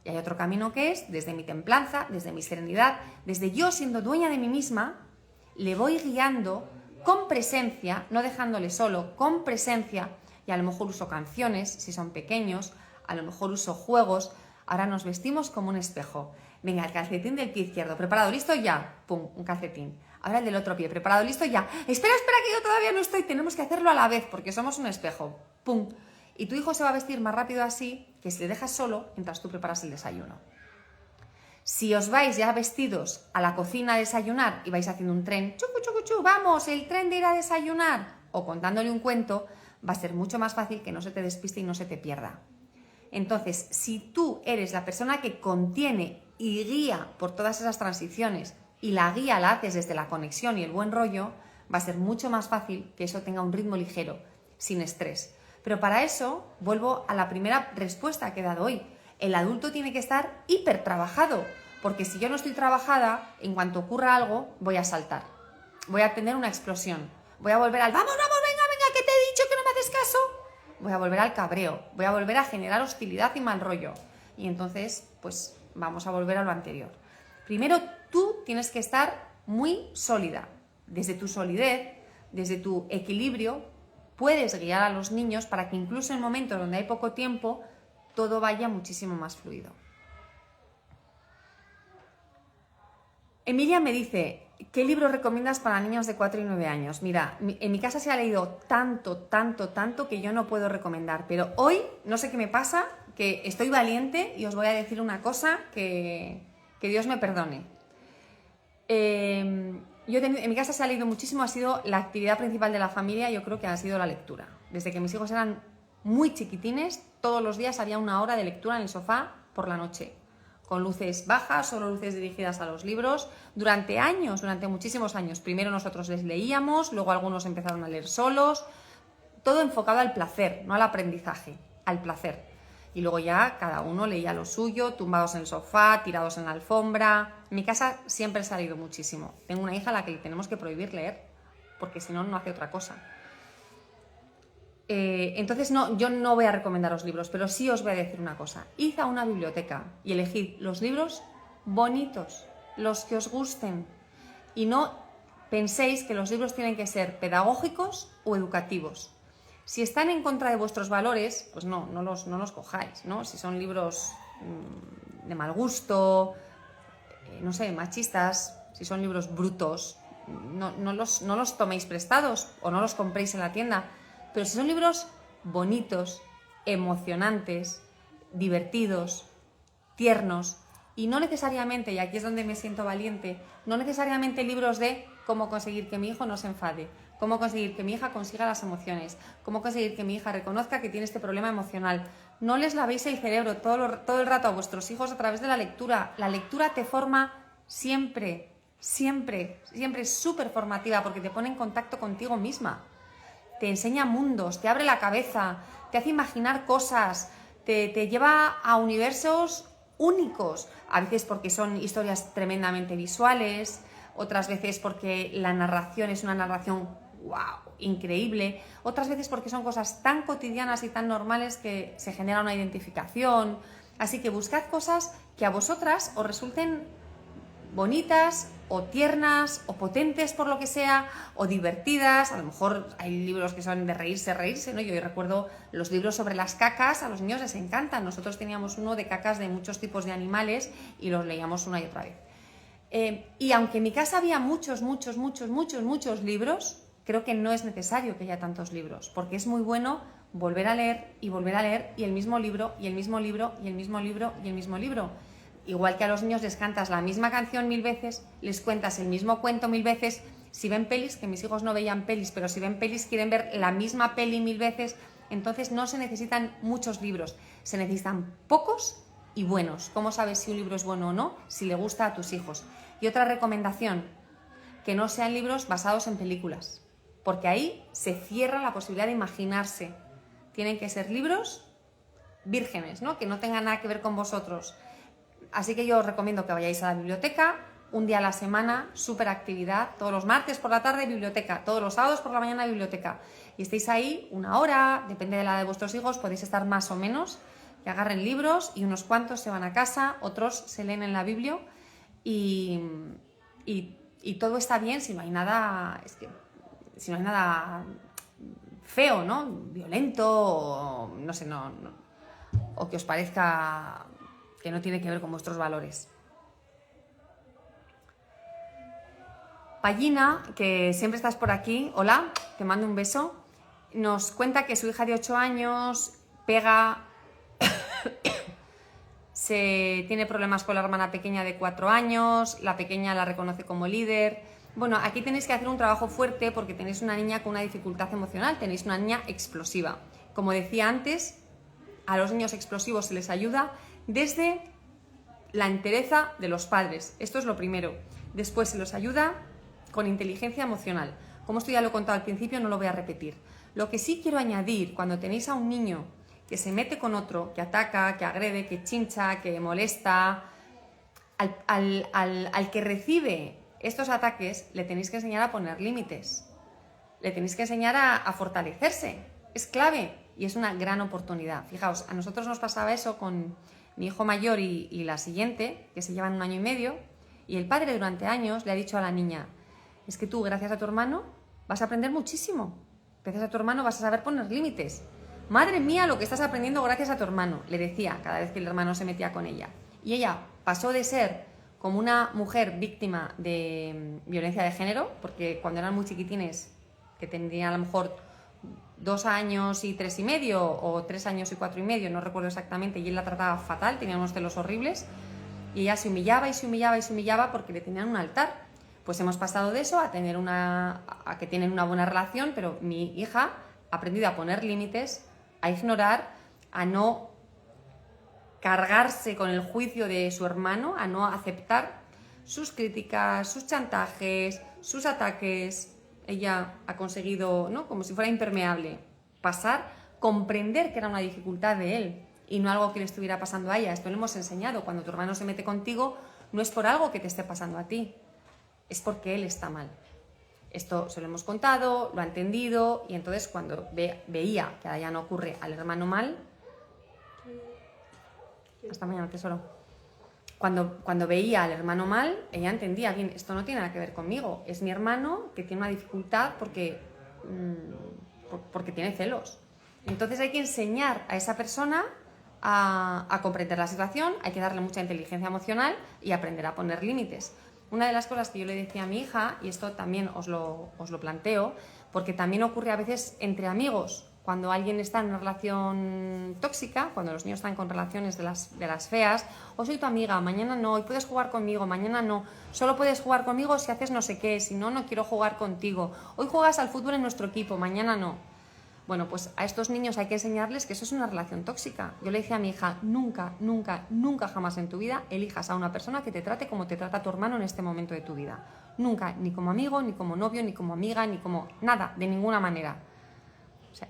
Y hay otro camino que es, desde mi templanza, desde mi serenidad, desde yo siendo dueña de mí misma, le voy guiando con presencia, no dejándole solo, con presencia, y a lo mejor uso canciones, si son pequeños, a lo mejor uso juegos. Ahora nos vestimos como un espejo. Venga, el calcetín del pie izquierdo, ¿preparado? ¿Listo? Ya. Pum, un calcetín. Ahora el del otro pie, ¿preparado? ¿Listo? Ya. Espera, espera, que yo todavía no estoy. Tenemos que hacerlo a la vez, porque somos un espejo. Pum. Y tu hijo se va a vestir más rápido así que si le dejas solo mientras tú preparas el desayuno. Si os vais ya vestidos a la cocina a desayunar y vais haciendo un tren, chucu, chucu, chu, vamos, el tren de ir a desayunar, o contándole un cuento, va a ser mucho más fácil que no se te despiste y no se te pierda. Entonces, si tú eres la persona que contiene y guía por todas esas transiciones y la guía la haces desde la conexión y el buen rollo, va a ser mucho más fácil que eso tenga un ritmo ligero, sin estrés. Pero para eso, vuelvo a la primera respuesta que he dado hoy. El adulto tiene que estar hiper trabajado, porque si yo no estoy trabajada, en cuanto ocurra algo, voy a saltar. Voy a tener una explosión. Voy a volver al vamos, vamos, venga, venga, que te he dicho que no me haces caso. Voy a volver al cabreo, voy a volver a generar hostilidad y mal rollo. Y entonces, pues vamos a volver a lo anterior. Primero, tú tienes que estar muy sólida. Desde tu solidez, desde tu equilibrio, puedes guiar a los niños para que incluso en momentos donde hay poco tiempo, todo vaya muchísimo más fluido. Emilia me dice, ¿qué libro recomiendas para niños de 4 y 9 años? Mira, en mi casa se ha leído tanto que yo no puedo recomendar, pero hoy no sé qué me pasa, que estoy valiente y os voy a decir una cosa que Dios me perdone. En mi casa se ha leído muchísimo, ha sido la actividad principal de la familia, yo creo que ha sido la lectura. Desde que mis hijos eran muy chiquitines, todos los días había una hora de lectura en el sofá por la noche, con luces bajas, solo luces dirigidas a los libros, durante años, durante muchísimos años. Primero nosotros les leíamos, luego algunos empezaron a leer solos, todo enfocado al placer, no al aprendizaje, al placer. Y luego ya cada uno leía lo suyo, tumbados en el sofá, tirados en la alfombra. En mi casa siempre se ha leído muchísimo. Tengo una hija a la que le tenemos que prohibir leer, porque si no, no hace otra cosa. Entonces yo no voy a recomendaros libros, pero sí os voy a decir una cosa. Id a una biblioteca y elegid los libros bonitos, los que os gusten. Y no penséis que los libros tienen que ser pedagógicos o educativos. Si están en contra de vuestros valores, pues no los cojáis, ¿no? Si son libros de mal gusto, no sé, machistas, si son libros brutos, no los toméis prestados o no los compréis en la tienda. Pero si son libros bonitos, emocionantes, divertidos, tiernos, y no necesariamente, y aquí es donde me siento valiente, no necesariamente libros de cómo conseguir que mi hijo no se enfade, cómo conseguir que mi hija consiga las emociones, cómo conseguir que mi hija reconozca que tiene este problema emocional. No les lavéis el cerebro todo el rato a vuestros hijos a través de la lectura. La lectura te forma siempre, siempre, siempre es súper formativa porque te pone en contacto contigo misma. Te enseña mundos, te abre la cabeza, te hace imaginar cosas, te lleva a universos únicos, a veces porque son historias tremendamente visuales, otras veces porque la narración es una narración wow, increíble, otras veces porque son cosas tan cotidianas y tan normales que se genera una identificación. Así que buscad cosas que a vosotras os resulten bonitas o tiernas o potentes por lo que sea, o divertidas. A lo mejor hay libros que son de reírse, ¿no? Yo recuerdo los libros sobre las cacas, a los niños les encantan. Nosotros teníamos uno de cacas de muchos tipos de animales y los leíamos una y otra vez. Y aunque en mi casa había muchos libros, creo que no es necesario que haya tantos libros, porque es muy bueno volver a leer y volver a leer y el mismo libro y el mismo libro y el mismo libro y el mismo libro. Igual que a los niños les cantas la misma canción 1000 veces, les cuentas el mismo cuento 1000 veces, si ven pelis, que mis hijos no veían pelis, pero si ven pelis quieren ver la misma peli 1000 veces, entonces no se necesitan muchos libros, se necesitan pocos y buenos. ¿Cómo sabes si un libro es bueno o no? Si le gusta a tus hijos. Y otra recomendación, que no sean libros basados en películas, porque ahí se cierra la posibilidad de imaginarse. Tienen que ser libros vírgenes, ¿no? Que no tengan nada que ver con vosotros. Así que yo os recomiendo que vayáis a la biblioteca, un día a la semana, súper actividad, todos los martes por la tarde biblioteca, todos los sábados por la mañana biblioteca, y estéis ahí una hora, depende de la edad de vuestros hijos, podéis estar más o menos, que agarren libros y unos cuantos se van a casa, otros se leen en la Biblia y todo está bien si no hay nada, si no hay nada feo, ¿no? Violento o no sé, o que os parezca que no tiene que ver con vuestros valores. Pallina, que siempre estás por aquí, hola, te mando un beso, nos cuenta que su hija de 8 años pega, tiene problemas con la hermana pequeña de 4 años, la pequeña la reconoce como líder. Bueno, aquí tenéis que hacer un trabajo fuerte porque tenéis una niña con una dificultad emocional, tenéis una niña explosiva. Como decía antes, a los niños explosivos se les ayuda desde la entereza de los padres. Esto es lo primero. Después se los ayuda con inteligencia emocional. Como esto ya lo he contado al principio, no lo voy a repetir. Lo que sí quiero añadir, cuando tenéis a un niño que se mete con otro, que ataca, que agrede, que chincha, que molesta, al que recibe estos ataques, le tenéis que enseñar a poner límites. Le tenéis que enseñar a fortalecerse. Es clave y es una gran oportunidad. Fijaos, a nosotros nos pasaba eso con mi hijo mayor y la siguiente, que se llevan 1 año y medio, y el padre durante años le ha dicho a la niña, es que tú, gracias a tu hermano, vas a aprender muchísimo. Gracias a tu hermano vas a saber poner límites. Madre mía, lo que estás aprendiendo gracias a tu hermano, le decía cada vez que el hermano se metía con ella. Y ella pasó de ser como una mujer víctima de violencia de género, porque cuando eran muy chiquitines, que tendrían a lo mejor 2 años y 3 y medio, o 3 años y 4 y medio, no recuerdo exactamente, y él la trataba fatal, tenía unos celos horribles, y ella se humillaba y se humillaba y se humillaba porque le tenían un altar. Pues hemos pasado de eso a a que tienen una buena relación, pero mi hija ha aprendido a poner límites, a ignorar, a no cargarse con el juicio de su hermano, a no aceptar sus críticas, sus chantajes, sus ataques. Ella ha conseguido, ¿no?, como si fuera impermeable, pasar, comprender que era una dificultad de él y no algo que le estuviera pasando a ella. Esto lo hemos enseñado. Cuando tu hermano se mete contigo, no es por algo que te esté pasando a ti, es porque él está mal. Esto se lo hemos contado, lo ha entendido, y entonces cuando veía que ahora ya no ocurre al hermano mal... Hasta mañana, tesoro. Cuando veía al hermano mal, ella entendía, bien, esto no tiene nada que ver conmigo, es mi hermano que tiene una dificultad porque tiene celos. Entonces hay que enseñar a esa persona a comprender la situación, hay que darle mucha inteligencia emocional y aprender a poner límites. Una de las cosas que yo le decía a mi hija, y esto también os lo planteo, porque también ocurre a veces entre amigos, cuando alguien está en una relación tóxica, cuando los niños están con relaciones de las feas, o soy tu amiga, mañana no, y puedes jugar conmigo, mañana no, solo puedes jugar conmigo si haces no sé qué, si no, no quiero jugar contigo, hoy juegas al fútbol en nuestro equipo, mañana no. Bueno, pues a estos niños hay que enseñarles que eso es una relación tóxica. Yo le decía a mi hija, nunca, nunca, nunca jamás en tu vida elijas a una persona que te trate como te trata tu hermano en este momento de tu vida. Nunca, ni como amigo, ni como novio, ni como amiga, ni como nada, de ninguna manera. O sea,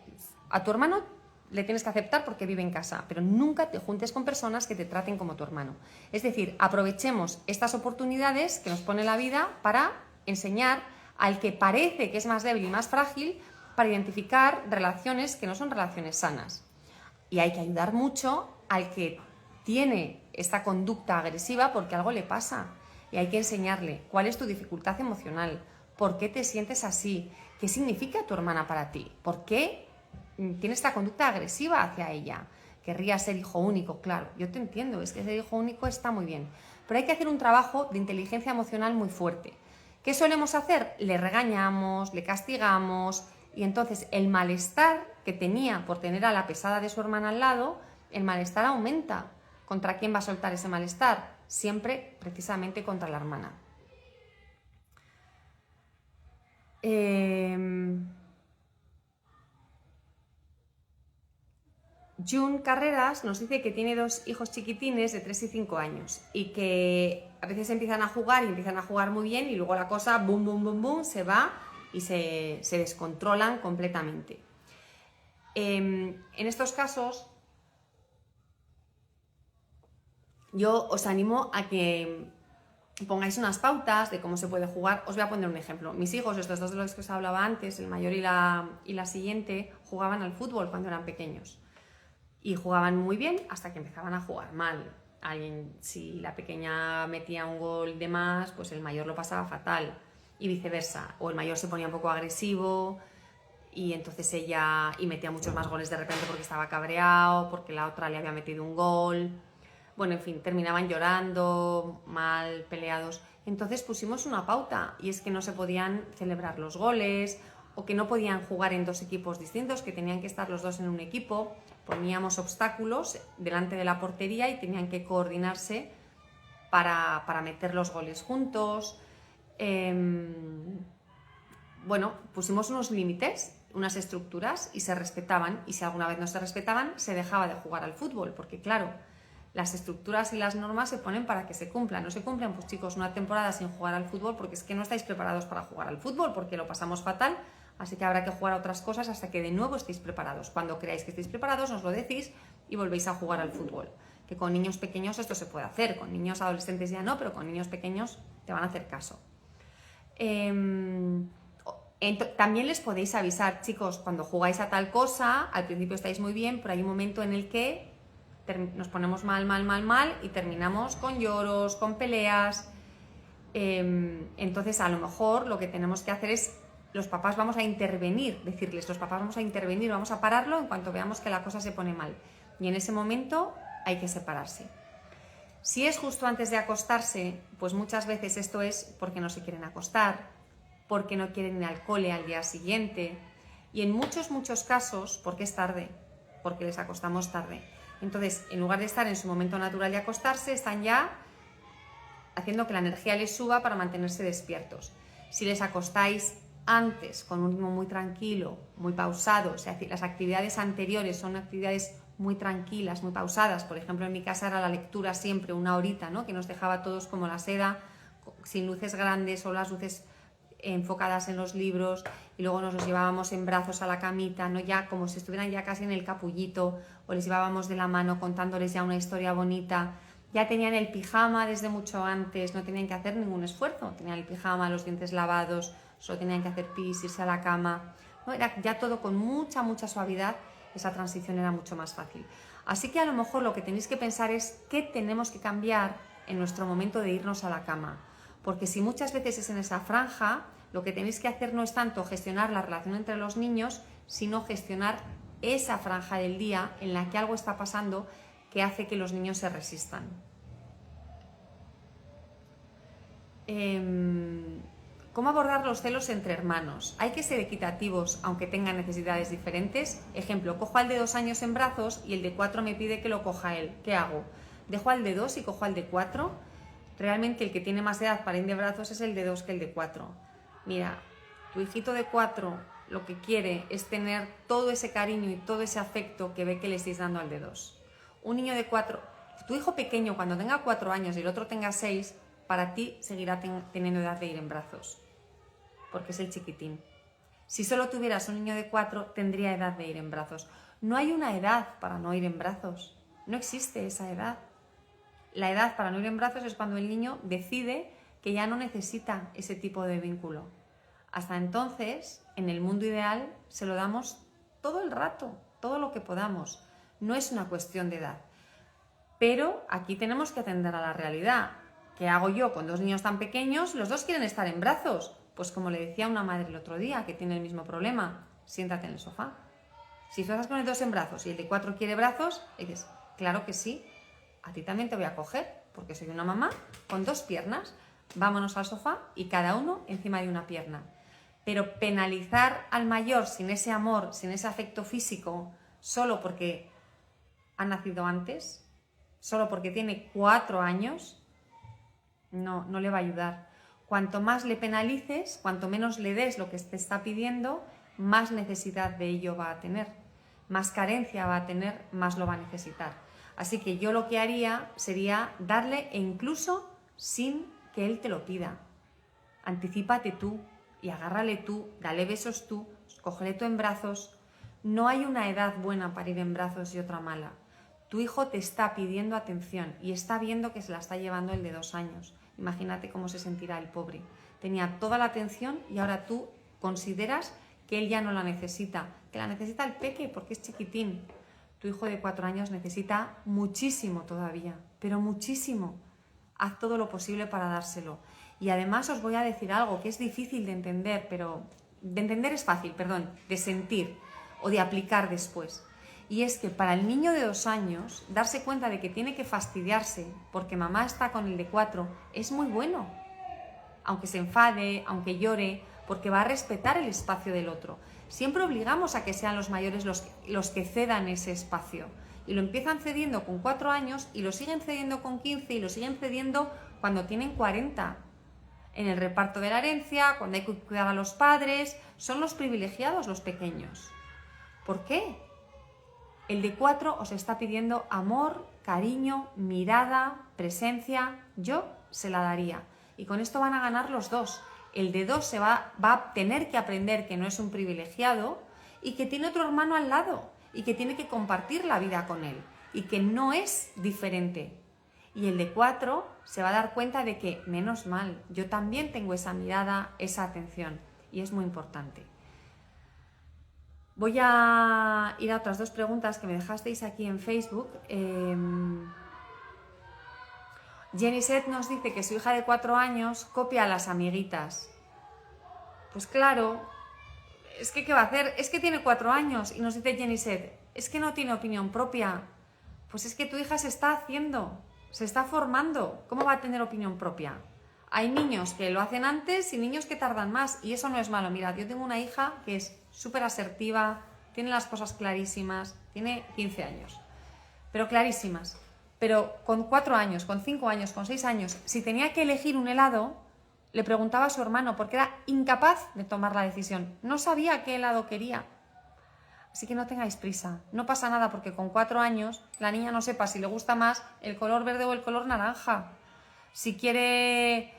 a tu hermano le tienes que aceptar porque vive en casa, pero nunca te juntes con personas que te traten como tu hermano. Es decir, aprovechemos estas oportunidades que nos pone la vida para enseñar al que parece que es más débil y más frágil, para identificar relaciones que no son relaciones sanas. Y hay que ayudar mucho al que tiene esta conducta agresiva porque algo le pasa. Y hay que enseñarle cuál es tu dificultad emocional, por qué te sientes así, qué significa tu hermana para ti, por qué tiene esta conducta agresiva hacia ella. Querría ser hijo único, claro, yo te entiendo, es que ser hijo único está muy bien, pero hay que hacer un trabajo de inteligencia emocional muy fuerte. ¿Qué solemos hacer? Le regañamos, le castigamos, y entonces el malestar que tenía por tener a la pesada de su hermana al lado, el malestar aumenta. ¿Contra quién va a soltar ese malestar? Siempre precisamente contra la hermana. June Carreras nos dice que tiene 2 hijos chiquitines de 3 y 5 años y que a veces empiezan a jugar y empiezan a jugar muy bien y luego la cosa boom, boom, boom, boom, se va y se descontrolan completamente. En estos casos, yo os animo a que pongáis unas pautas de cómo se puede jugar. Os voy a poner un ejemplo. Mis hijos, estos 2 de los que os hablaba antes, el mayor y la siguiente, jugaban al fútbol cuando eran pequeños. Y jugaban muy bien hasta que empezaban a jugar mal. Si la pequeña metía un gol de más, pues el mayor lo pasaba fatal. Y viceversa. O el mayor se ponía un poco agresivo y entonces ella metía muchos más goles de repente porque estaba cabreado, porque la otra le había metido un gol. Bueno, en fin, terminaban llorando, mal, peleados. Entonces pusimos una pauta y es que no se podían celebrar los goles o que no podían jugar en 2 equipos distintos, que tenían que estar los 2 en un equipo. Poníamos obstáculos delante de la portería y tenían que coordinarse para meter los goles juntos. Bueno, pusimos unos límites, unas estructuras y se respetaban, y si alguna vez no se respetaban se dejaba de jugar al fútbol, porque claro, las estructuras y las normas se ponen para que se cumplan. No se cumplen, pues chicos, una temporada sin jugar al fútbol porque es que no estáis preparados para jugar al fútbol, porque lo pasamos fatal, así que habrá que jugar a otras cosas hasta que de nuevo estéis preparados. Cuando creáis que estéis preparados nos lo decís y volvéis a jugar al fútbol. Que con niños pequeños esto se puede hacer, con niños adolescentes ya no, pero con niños pequeños te van a hacer caso. También les podéis avisar, chicos, cuando jugáis a tal cosa, al principio estáis muy bien, pero hay un momento en el que nos ponemos mal y terminamos con lloros, con peleas. Entonces a lo mejor lo que tenemos que hacer es, los papás vamos a intervenir, decirles, los papás vamos a intervenir, vamos a pararlo en cuanto veamos que la cosa se pone mal. Y en ese momento hay que separarse. Si es justo antes de acostarse, pues muchas veces esto es porque no se quieren acostar, porque no quieren ir al cole al día siguiente, y en muchos casos porque es tarde, porque les acostamos tarde. Entonces, en lugar de estar en su momento natural de acostarse, están ya haciendo que la energía les suba para mantenerse despiertos. Si les acostáis antes con un ritmo muy tranquilo, muy pausado, o sea, las actividades anteriores son actividades muy tranquilas, muy pausadas. Por ejemplo, en mi casa era la lectura siempre una horita, ¿no? Que nos dejaba todos como la seda, sin luces grandes o las luces enfocadas en los libros, y luego nos los llevábamos en brazos a la camita, ¿no? Ya como si estuvieran ya casi en el capullito, o les llevábamos de la mano contándoles ya una historia bonita. Ya tenían el pijama desde mucho antes, no tenían que hacer ningún esfuerzo, tenían el pijama, los dientes lavados, solo tenían que hacer pis, irse a la cama, ¿no? Era ya todo con mucha suavidad, esa transición era mucho más fácil. Así que a lo mejor lo que tenéis que pensar es qué tenemos que cambiar en nuestro momento de irnos a la cama, porque si muchas veces es en esa franja, lo que tenéis que hacer no es tanto gestionar la relación entre los niños, sino gestionar esa franja del día en la que algo está pasando que hace que los niños se resistan. ¿Cómo abordar los celos entre hermanos? ¿Hay que ser equitativos aunque tengan necesidades diferentes? Ejemplo, cojo al de 2 años en brazos y el de 4 me pide que lo coja él. ¿Qué hago? ¿Dejo al de 2 y cojo al de 4? Realmente el que tiene más edad para ir de brazos es el de 2 que el de 4. Mira, tu hijito de 4 lo que quiere es tener todo ese cariño y todo ese afecto que ve que le estáis dando al de 2. Un niño de 4, tu hijo pequeño cuando tenga 4 años y el otro tenga 6, para ti seguirá teniendo edad de ir en brazos, porque es el chiquitín. Si solo tuvieras un niño de 4, tendría edad de ir en brazos. No hay una edad para no ir en brazos, no existe esa edad. La edad para no ir en brazos es cuando el niño decide que ya no necesita ese tipo de vínculo. Hasta entonces, en el mundo ideal, se lo damos todo el rato, todo lo que podamos. No es una cuestión de edad. Pero aquí tenemos que atender a la realidad. ¿Qué hago yo con 2 niños tan pequeños? Los 2 quieren estar en brazos. Pues como le decía a una madre el otro día, que tiene el mismo problema, siéntate en el sofá. Si tú estás con el 2 en brazos y el de 4 quiere brazos, dices, claro que sí, a ti también te voy a coger, porque soy una mamá con 2 piernas. Vámonos al sofá y cada uno encima de una pierna. Pero penalizar al mayor sin ese amor, sin ese afecto físico, solo porque ha nacido antes, solo porque tiene 4 años, no le va a ayudar. Cuanto más le penalices, cuanto menos le des lo que te está pidiendo, más necesidad de ello va a tener, más carencia va a tener, más lo va a necesitar. Así que yo lo que haría sería darle, e incluso sin que él te lo pida. Anticípate tú y agárrale tú, dale besos tú, cógele tú en brazos. No hay una edad buena para ir en brazos y otra mala. Tu hijo te está pidiendo atención y está viendo que se la está llevando el de 2 años. Imagínate cómo se sentirá el pobre. Tenía toda la atención y ahora tú consideras que él ya no la necesita, que la necesita el peque porque es chiquitín. Tu hijo de 4 años necesita muchísimo todavía, pero muchísimo. Haz todo lo posible para dárselo. Y además os voy a decir algo que es difícil de entender, pero de entender es fácil, perdón, de sentir o de aplicar después. Y es que para el niño de 2 años, darse cuenta de que tiene que fastidiarse porque mamá está con el de 4 es muy bueno. Aunque se enfade, aunque llore, porque va a respetar el espacio del otro. Siempre obligamos a que sean los mayores los que cedan ese espacio. Y lo empiezan cediendo con 4 años y lo siguen cediendo con 15 y lo siguen cediendo cuando tienen 40. En el reparto de la herencia, cuando hay que cuidar a los padres, son los privilegiados los pequeños. ¿Por qué? El de 4 os está pidiendo amor, cariño, mirada, presencia. Yo se la daría. Y con esto van a ganar los 2. El de 2 va a tener que aprender que no es un privilegiado y que tiene otro hermano al lado y que tiene que compartir la vida con él y que no es diferente. Y el de 4 se va a dar cuenta de que, menos mal, yo también tengo esa mirada, esa atención y es muy importante. Voy a ir a otras 2 preguntas que me dejasteis aquí en Facebook. Jenny Set nos dice que su hija de 4 años copia a las amiguitas. Pues claro, es que ¿qué va a hacer? Es que tiene 4 años y nos dice Jenny Set, es que no tiene opinión propia. Pues es que tu hija se está haciendo, se está formando. ¿Cómo va a tener opinión propia? Hay niños que lo hacen antes y niños que tardan más y eso no es malo. Mirad, yo tengo una hija que es súper asertiva, tiene las cosas clarísimas, tiene 15 años, pero clarísimas. Pero con 4 años, con 5 años, con 6 años, si tenía que elegir un helado, le preguntaba a su hermano porque era incapaz de tomar la decisión. No sabía qué helado quería. Así que no tengáis prisa. No pasa nada porque con 4 años la niña no sepa si le gusta más el color verde o el color naranja. Si quiere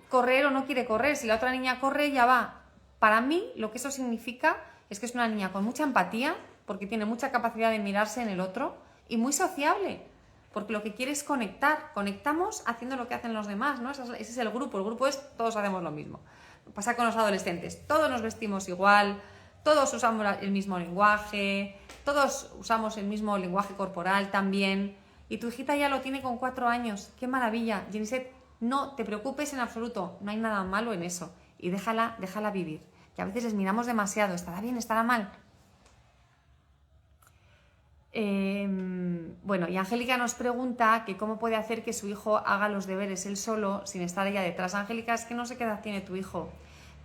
correr o no quiere correr. Si la otra niña corre, ya va. Para mí, lo que eso significa es que es una niña con mucha empatía, porque tiene mucha capacidad de mirarse en el otro, y muy sociable, porque lo que quiere es conectar. Conectamos haciendo lo que hacen los demás, ¿no? Ese es el grupo. El grupo es todos hacemos lo mismo. Pasa con los adolescentes. Todos nos vestimos igual, todos usamos el mismo lenguaje, todos usamos el mismo lenguaje corporal también. Y tu hijita ya lo tiene con 4 años. ¡Qué maravilla! Jeniset, no te preocupes en absoluto. No hay nada malo en eso. Y déjala vivir. Que a veces les miramos demasiado. ¿Estará bien? ¿Estará mal? Bueno, y Angélica nos pregunta que cómo puede hacer que su hijo haga los deberes él solo sin estar ella detrás. Angélica, es que no sé qué edad tiene tu hijo,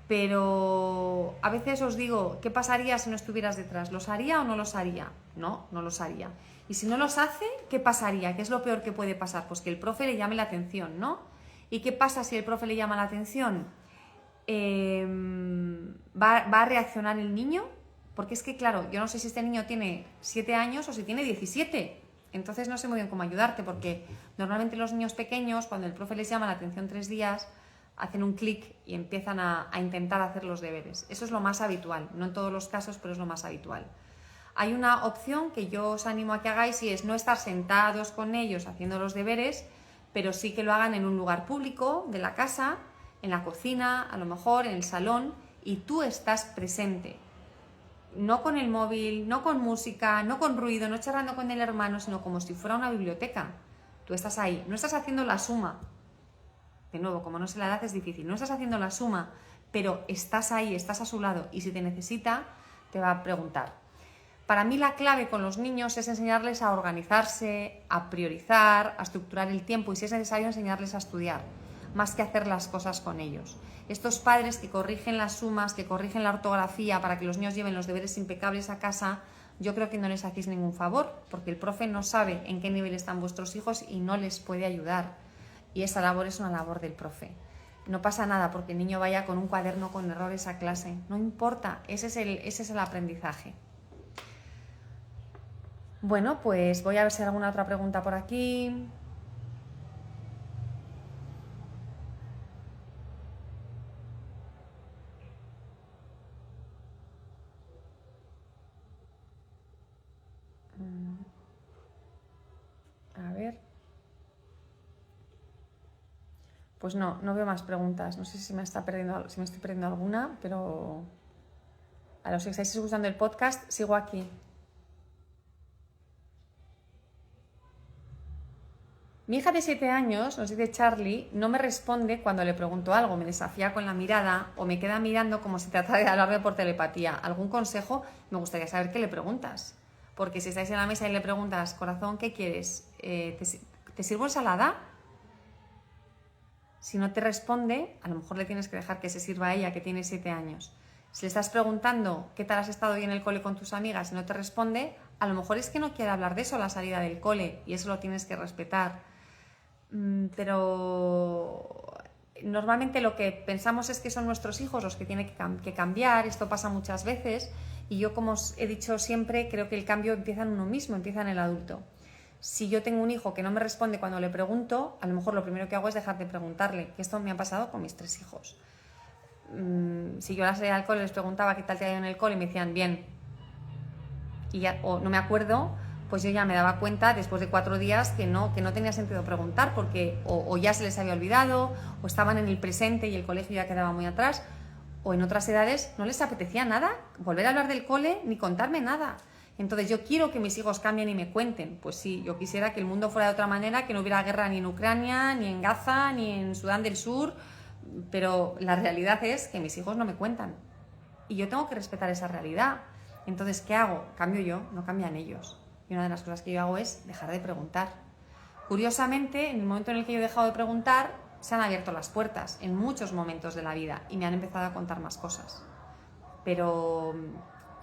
pero a veces os digo, ¿qué pasaría si no estuvieras detrás? ¿Los haría o no los haría? No, no los haría. Y si no los hace, ¿qué pasaría? ¿Qué es lo peor que puede pasar? Pues que el profe le llame la atención, ¿no? ¿Y qué pasa si el profe le llama la atención? ¿Va a reaccionar el niño? Porque es que, claro, yo no sé si este niño tiene 7 años o si tiene 17. Entonces no sé muy bien cómo ayudarte, porque normalmente los niños pequeños, cuando el profe les llama la atención 3 días, hacen un clic y empiezan a intentar hacer los deberes. Eso es lo más habitual, no en todos los casos, pero es lo más habitual. Hay una opción que yo os animo a que hagáis y es no estar sentados con ellos haciendo los deberes, pero sí que lo hagan en un lugar público de la casa, en la cocina, a lo mejor en el salón, y tú estás presente. No con el móvil, no con música, no con ruido, no charlando con el hermano, sino como si fuera una biblioteca. Tú estás ahí, no estás haciendo la suma. De nuevo, como no sé la edad es difícil, no estás haciendo la suma, pero estás ahí, estás a su lado y si te necesita, te va a preguntar. Para mí la clave con los niños es enseñarles a organizarse, a priorizar, a estructurar el tiempo y si es necesario enseñarles a estudiar, más que hacer las cosas con ellos. Estos padres que corrigen las sumas, que corrigen la ortografía para que los niños lleven los deberes impecables a casa, yo creo que no les hacéis ningún favor, porque el profe no sabe en qué nivel están vuestros hijos y no les puede ayudar. Y esa labor es una labor del profe. No pasa nada porque el niño vaya con un cuaderno con errores a clase. No importa, ese es el aprendizaje. Bueno, pues voy a ver si hay alguna otra pregunta por aquí. A ver. Pues no veo más preguntas. No sé si me estoy perdiendo alguna, pero a los que estáis escuchando el podcast, sigo aquí. Mi hija de 7 años, nos dice Charlie, no me responde cuando le pregunto algo, me desafía con la mirada o me queda mirando como si tratara de hablarme por telepatía. ¿Algún consejo? Me gustaría saber qué le preguntas. Porque si estáis en la mesa y le preguntas, corazón, ¿qué quieres? ¿Te sirvo ensalada? Si no te responde, a lo mejor le tienes que dejar que se sirva a ella, que tiene 7 años. Si le estás preguntando qué tal has estado hoy en el cole con tus amigas y no te responde, a lo mejor es que no quiere hablar de eso a la salida del cole y eso lo tienes que respetar. Pero normalmente lo que pensamos es que son nuestros hijos los que tienen que cambiar, esto pasa muchas veces y yo, como os he dicho siempre, creo que el cambio empieza en uno mismo, empieza en el adulto. Si yo tengo un hijo que no me responde cuando le pregunto, a lo mejor lo primero que hago es dejar de preguntarle, que esto me ha pasado con mis 3 hijos. Si yo a la salida del cole les preguntaba qué tal te ha ido en el cole y me decían bien, y ya, o no me acuerdo, pues yo ya me daba cuenta después de 4 días que no tenía sentido preguntar porque o ya se les había olvidado o estaban en el presente y el colegio ya quedaba muy atrás, o en otras edades no les apetecía nada volver a hablar del cole ni contarme nada. Entonces yo quiero que mis hijos cambien y me cuenten. Pues sí, yo quisiera que el mundo fuera de otra manera, que no hubiera guerra ni en Ucrania, ni en Gaza, ni en Sudán del Sur, pero la realidad es que mis hijos no me cuentan y yo tengo que respetar esa realidad. Entonces, ¿qué hago? Cambio yo, no cambian ellos. Y una de las cosas que yo hago es dejar de preguntar. Curiosamente, en el momento en el que yo he dejado de preguntar, se han abierto las puertas en muchos momentos de la vida y me han empezado a contar más cosas. Pero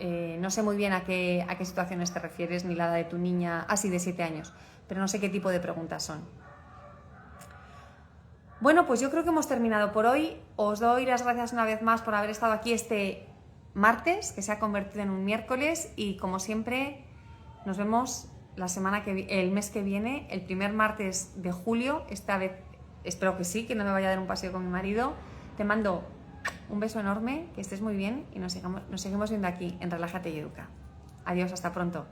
No sé muy bien a qué situaciones te refieres, ni la de tu niña, así de 7 años, pero no sé qué tipo de preguntas son. Bueno, pues yo creo que hemos terminado por hoy. Os doy las gracias una vez más por haber estado aquí este martes, que se ha convertido en un miércoles, y como siempre nos vemos el mes que viene, el primer martes de julio. Esta vez espero que sí, que no me vaya a dar un paseo con mi marido. Te mando un beso enorme, que estés muy bien y nos seguimos viendo aquí en Relájate y Educa. Adiós, hasta pronto.